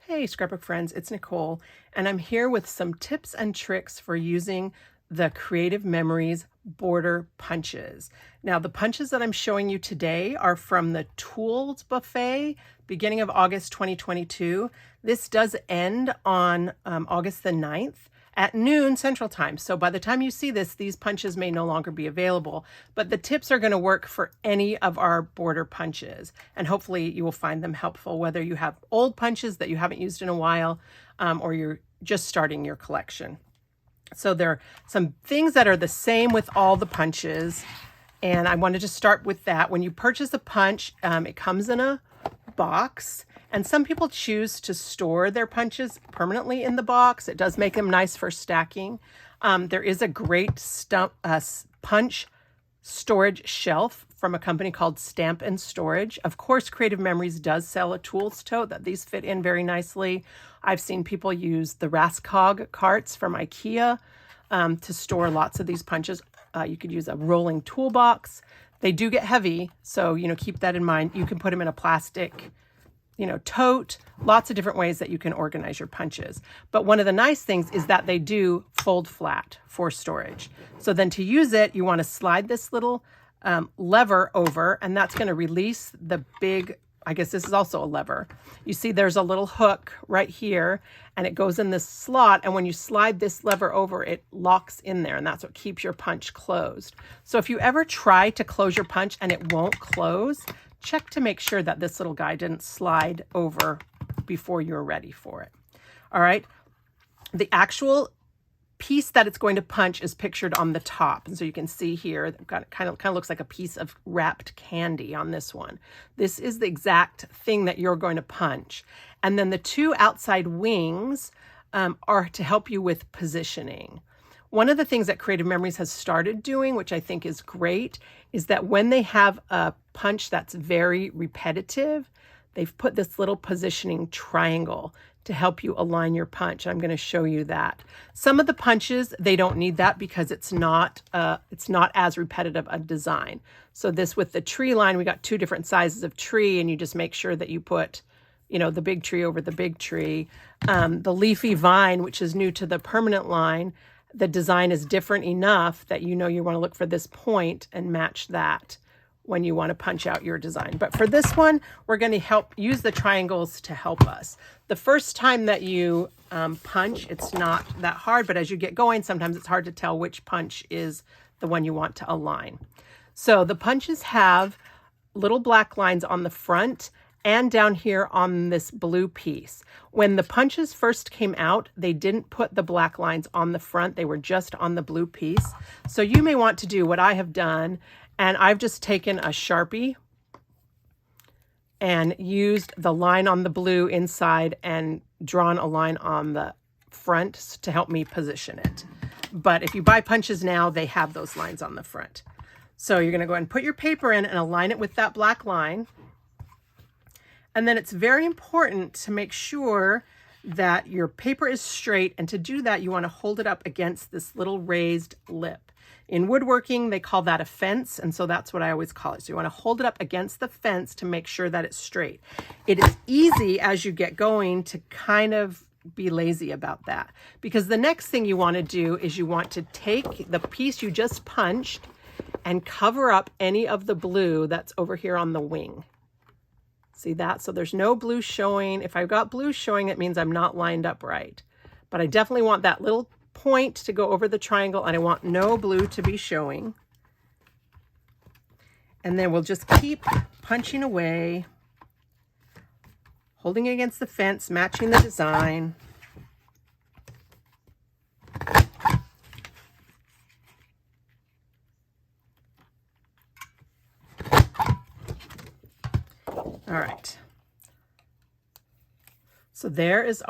Hey, scrapbook friends, it's Nicole, and I'm here with some tips and tricks for using the Creative Memories border punches. Now, the punches that I'm showing you today are from the Tools Buffet, beginning of August 2022. This does end on August the 9th at noon Central Time. So by the time you see this, these punches may no longer be available, but the tips are going to work for any of our border punches. And hopefully you will find them helpful, whether you have old punches that you haven't used in a while, or you're just starting your collection. So there are some things that are the same with all the punches. And I wanted to start with that. When you purchase a punch, it comes in a box. And some people choose to store their punches permanently in the box. It does make them nice for stacking. There is a great punch storage shelf from a company called Stamp and Storage. Of course, Creative Memories does sell a tools tote that these fit in very nicely. I've seen people use the Raskog carts from IKEA to store lots of these punches. You could use a rolling toolbox. They do get heavy, so keep that in mind. You can put them in a plastic tote, lots of different ways that you can organize your punches. But one of the nice things is that they do fold flat for storage. So then to use it, you want to slide this little lever over, and that's going to release the big, I guess this is also a lever. You see there's a little hook right here, and it goes in this slot, and when you slide this lever over, it locks in there, and that's what keeps your punch closed. So if you ever try to close your punch and it won't close, check to make sure that this little guy didn't slide over before you're ready for it. All right. The actual piece that it's going to punch is pictured on the top. And so you can see here, it kind of looks like a piece of wrapped candy on this one. This is the exact thing that you're going to punch. And then the two outside wings are to help you with positioning. One of the things that Creative Memories has started doing, which I think is great, is that when they have a punch that's very repetitive, they've put this little positioning triangle to help you align your punch. I'm going to show you that. Some of the punches, they don't need that because it's not as repetitive a design. So this with the tree line, we got two different sizes of tree, and you just make sure that you put the big tree over the big tree. The leafy vine, which is new to the permanent line, the design is different enough that you want to look for this point and match that when you want to punch out your design. But for this one, we're going to use the triangles to help us. The first time that you punch, it's not that hard, but as you get going, sometimes it's hard to tell which punch is the one you want to align. So the punches have little black lines on the front and down here on this blue piece. When the punches first came out, they didn't put the black lines on the front. They were just on the blue piece. So you may want to do what I have done, and I've just taken a Sharpie and used the line on the blue inside and drawn a line on the front to help me position it. But if you buy punches now, they have those lines on the front. So you're gonna go ahead and put your paper in and align it with that black line. And then it's very important to make sure that your paper is straight. And to do that, you want to hold it up against this little raised lip. In woodworking, they call that a fence. And so that's what I always call it. So you want to hold it up against the fence to make sure that it's straight. It is easy as you get going to kind of be lazy about that, because the next thing you want to do is you want to take the piece you just punched and cover up any of the blue that's over here on the wing. See that? So there's no blue showing. If I've got blue showing, it means I'm not lined up right. But I definitely want that little point to go over the triangle, and I want no blue to be showing. And then we'll just keep punching away, holding it against the fence, matching the design. All right. So there is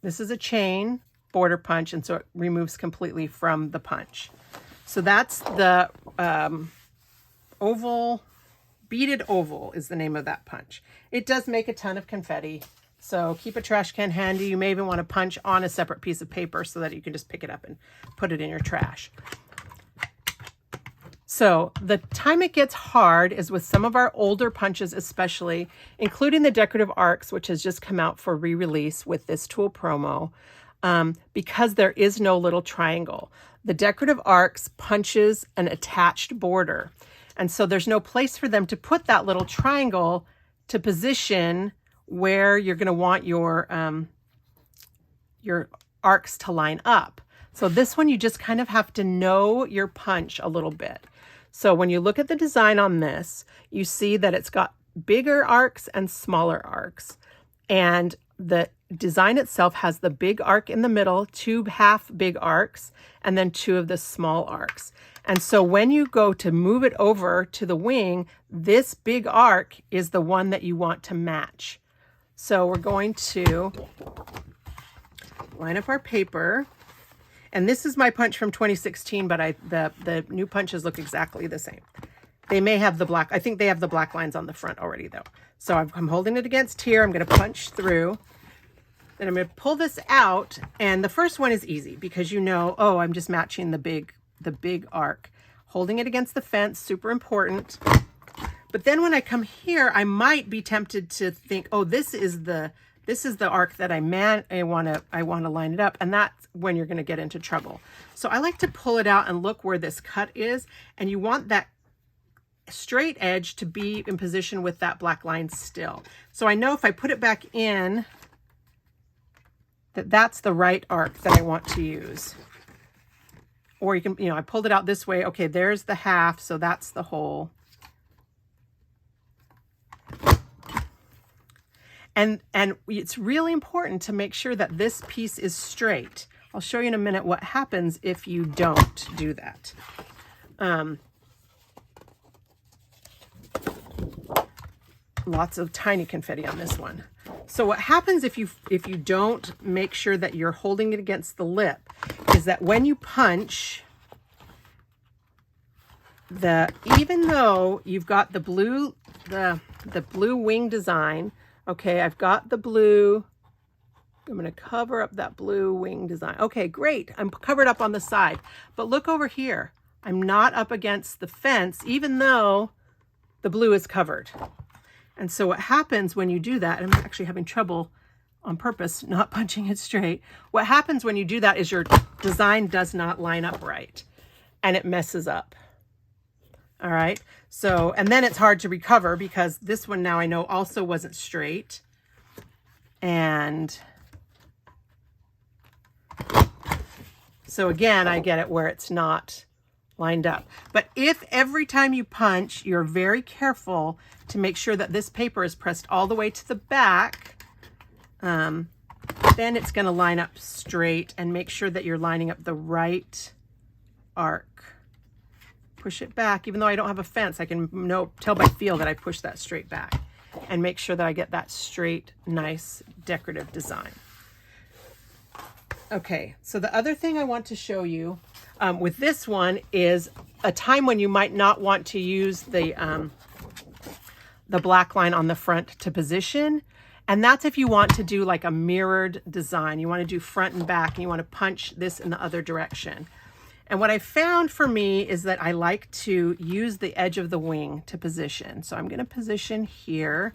this is a chain border punch, and so it removes completely from the punch. So that's the beaded oval is the name of that punch. It does make a ton of confetti, so keep a trash can handy. You may even want to punch on a separate piece of paper so that you can just pick it up and put it in your trash. So the time it gets hard is with some of our older punches, especially, including the decorative arcs, which has just come out for re-release with this tool promo, because there is no little triangle. The decorative arcs punches an attached border. And so there's no place for them to put that little triangle to position where you're going to want your arcs to line up. So this one, you just kind of have to know your punch a little bit. So when you look at the design on this, you see that it's got bigger arcs and smaller arcs. And the design itself has the big arc in the middle, 2 half big arcs, and then 2 of the small arcs. And so when you go to move it over to the wing, this big arc is the one that you want to match. So we're going to line up our paper. And this is my punch from 2016, but the new punches look exactly the same. They may have the black, I think they have the black lines on the front already though. So I'm holding it against here. I'm going to punch through. Then I'm going to pull this out. And the first one is easy because you know, oh, I'm just matching the big arc. Holding it against the fence, super important. But then when I come here, I might be tempted to think, oh, this is the arc that I want to line it up, and that's when you're going to get into trouble. So I like to pull it out and look where this cut is, and you want that straight edge to be in position with that black line still. So I know if I put it back in, that's the right arc that I want to use. Or you can, I pulled it out this way. Okay, there's the half, so that's the whole. And it's really important to make sure that this piece is straight. I'll show you in a minute what happens if you don't do that. Lots of tiny confetti on this one. So what happens if you don't make sure that you're holding it against the lip is that when you punch, even though you've got the blue wing design. Okay, I've got the blue. I'm going to cover up that blue wing design. Okay, great. I'm covered up on the side. But look over here. I'm not up against the fence, even though the blue is covered. And so what happens when you do that, and I'm actually having trouble on purpose not punching it straight. What happens when you do that is your design does not line up right, and it messes up. All right. So, and then it's hard to recover because this one now I know also wasn't straight. And so again, I get it where it's not lined up. But if every time you punch, you're very careful to make sure that this paper is pressed all the way to the back, then it's going to line up straight, and make sure that you're lining up the right arc. Push it back. Even though I don't have a fence, I can tell by feel that I push that straight back, and make sure that I get that straight, nice decorative design. Okay, so the other thing I want to show you with this one is a time when you might not want to use the black line on the front to position. And that's if you want to do like a mirrored design. You want to do front and back, and you want to punch this in the other direction. And what I found for me is that I like to use the edge of the wing to position. So I'm going to position here.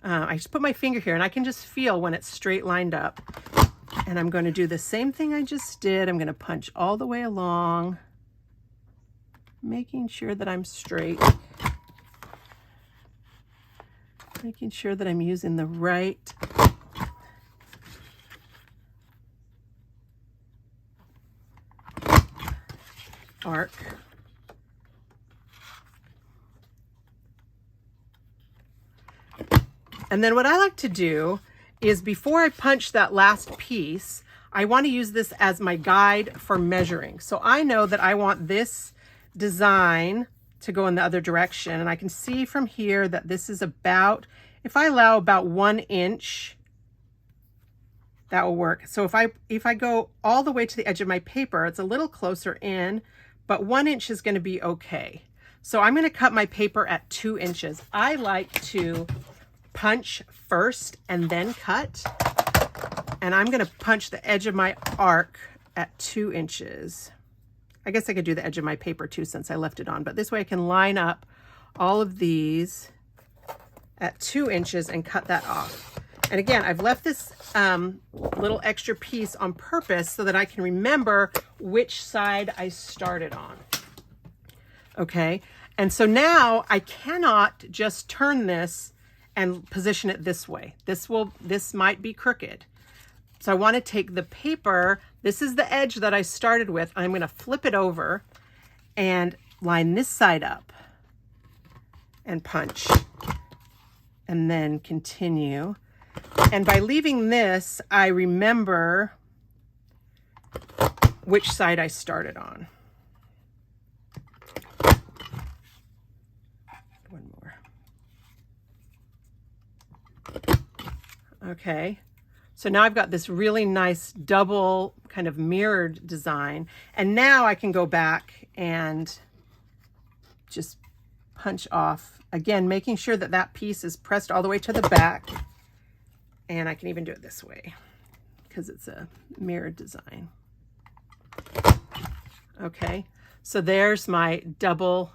I just put my finger here, and I can just feel when it's straight lined up. And I'm going to do the same thing I just did. I'm going to punch all the way along, making sure that I'm straight. Making sure that I'm using the right arc. And then what I like to do is before I punch that last piece, I want to use this as my guide for measuring. So I know that I want this design to go in the other direction. And I can see from here that this is about, if I allow about 1 inch, that will work. So if I go all the way to the edge of my paper, it's a little closer in, but 1 inch is going to be okay. So I'm going to cut my paper at 2 inches. I like to punch first and then cut. And I'm going to punch the edge of my arc at 2 inches. I guess I could do the edge of my paper too since I left it on, but this way I can line up all of these at 2 inches and cut that off. And again, I've left this little extra piece on purpose so that I can remember which side I started on. Okay, and so now I cannot just turn this and position it this way. This might be crooked. So I want to take the paper, this is the edge that I started with, I'm going to flip it over and line this side up and punch, and then continue. And by leaving this, I remember which side I started on. One more. Okay. So now I've got this really nice double kind of mirrored design. And now I can go back and just punch off. Again, making sure that that piece is pressed all the way to the back. And I can even do it this way because it's a mirrored design. Okay, so there's my double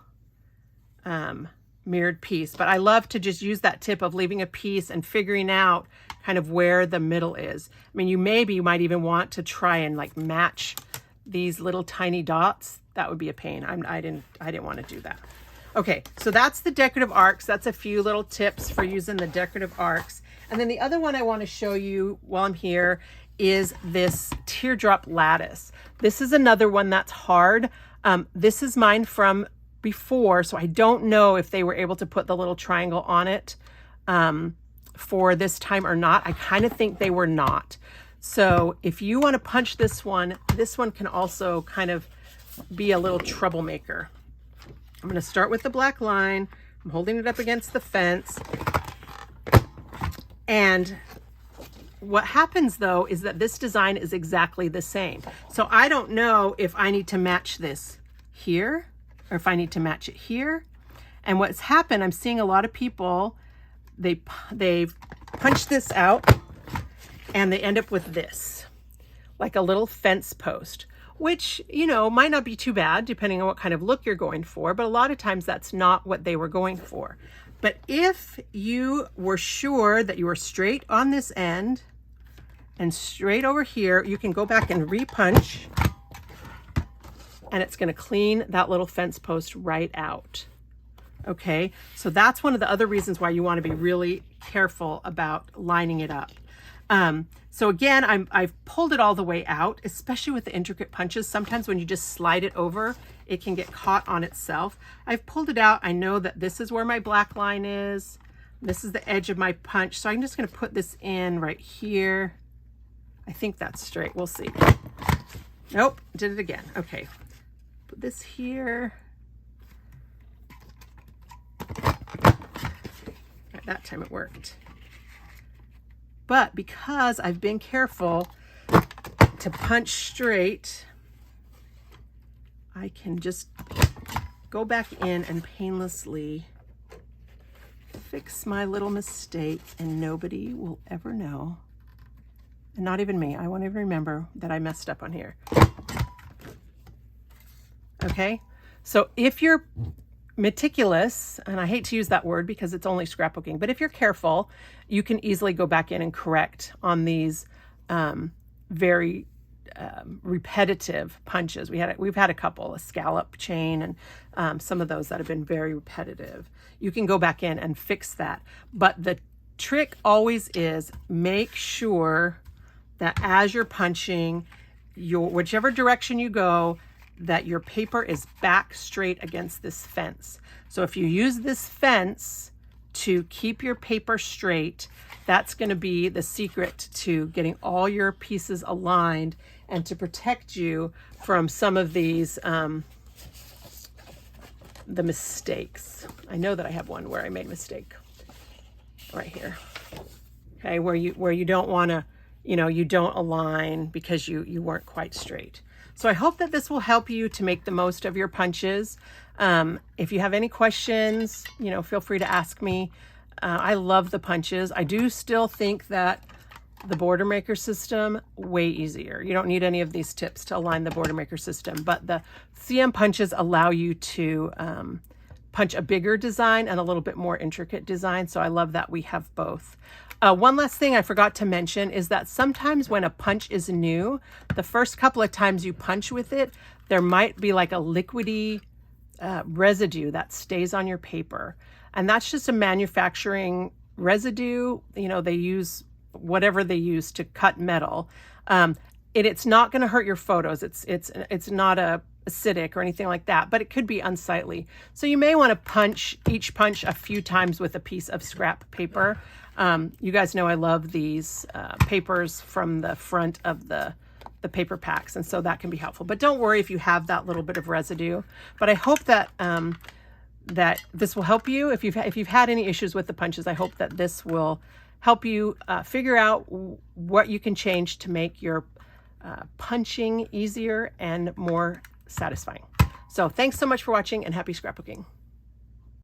mirrored piece. But I love to just use that tip of leaving a piece and figuring out kind of where the middle is. I mean, you might even want to try and like match these little tiny dots. That would be a pain. I didn't want to do that. Okay, so that's the decorative arcs. That's a few little tips for using the decorative arcs. And then the other one I want to show you while I'm here is this Teardrop Lattice. This is another one that's hard. This is mine from before, so I don't know if they were able to put the little triangle on it for this time or not. I kind of think they were not. So if you want to punch this one can also kind of be a little troublemaker. I'm going to start with the black line. I'm holding it up against the fence. And what happens though is that this design is exactly the same. So I don't know if I need to match this here or if I need to match it here. And what's happened, I'm seeing a lot of people, they've punched this out and they end up with this, like a little fence post, which, you know, might not be too bad depending on what kind of look you're going for, but a lot of times that's not what they were going for. But if you were sure that you were straight on this end and straight over here, you can go back and repunch and it's going to clean that little fence post right out. Okay, so that's one of the other reasons why you want to be really careful about lining it up. So again, I've pulled it all the way out, especially with the intricate punches. Sometimes when you just slide it over, it can get caught on itself. I've pulled it out. I know that this is where my black line is. This is the edge of my punch. So I'm just going to put this in right here. I think that's straight. We'll see. Nope, did it again. Okay, put this here. Right, that time it worked. But because I've been careful to punch straight, I can just go back in and painlessly fix my little mistake and nobody will ever know. And not even me. I won't even remember that I messed up on here. Okay, so if you're meticulous, and I hate to use that word because it's only scrapbooking, but if you're careful, you can easily go back in and correct on these very repetitive punches. We've had a couple, a scallop chain, and some of those that have been very repetitive. You can go back in and fix that. But the trick always is make sure that as you're punching, whichever direction you go, that your paper is back straight against this fence. So if you use this fence to keep your paper straight, that's going to be the secret to getting all your pieces aligned and to protect you from some of these the mistakes. I know that I have one where I made a mistake right here. Okay, where you don't want to, you don't align because you weren't quite straight. So I hope that this will help you to make the most of your punches. If you have any questions, feel free to ask me. I love the punches. I do still think that the Border Maker system, way easier. You don't need any of these tips to align the Border Maker system, but the CM punches allow you to punch a bigger design and a little bit more intricate design. So I love that we have both. One last thing I forgot to mention is that sometimes when a punch is new, the first couple of times you punch with it, there might be like a liquidy residue that stays on your paper. And that's just a manufacturing residue. You know, they use whatever they use to cut metal. It's not going to hurt your photos. It's not acidic or anything like that, but it could be unsightly. So you may want to punch each punch a few times with a piece of scrap paper. You guys know I love these papers from the front of the paper packs, and so that can be helpful. But don't worry if you have that little bit of residue. But I hope that that this will help you. If you've had any issues with the punches, I hope that this will help you figure out what you can change to make your punching easier and more satisfying. So thanks so much for watching, and happy scrapbooking.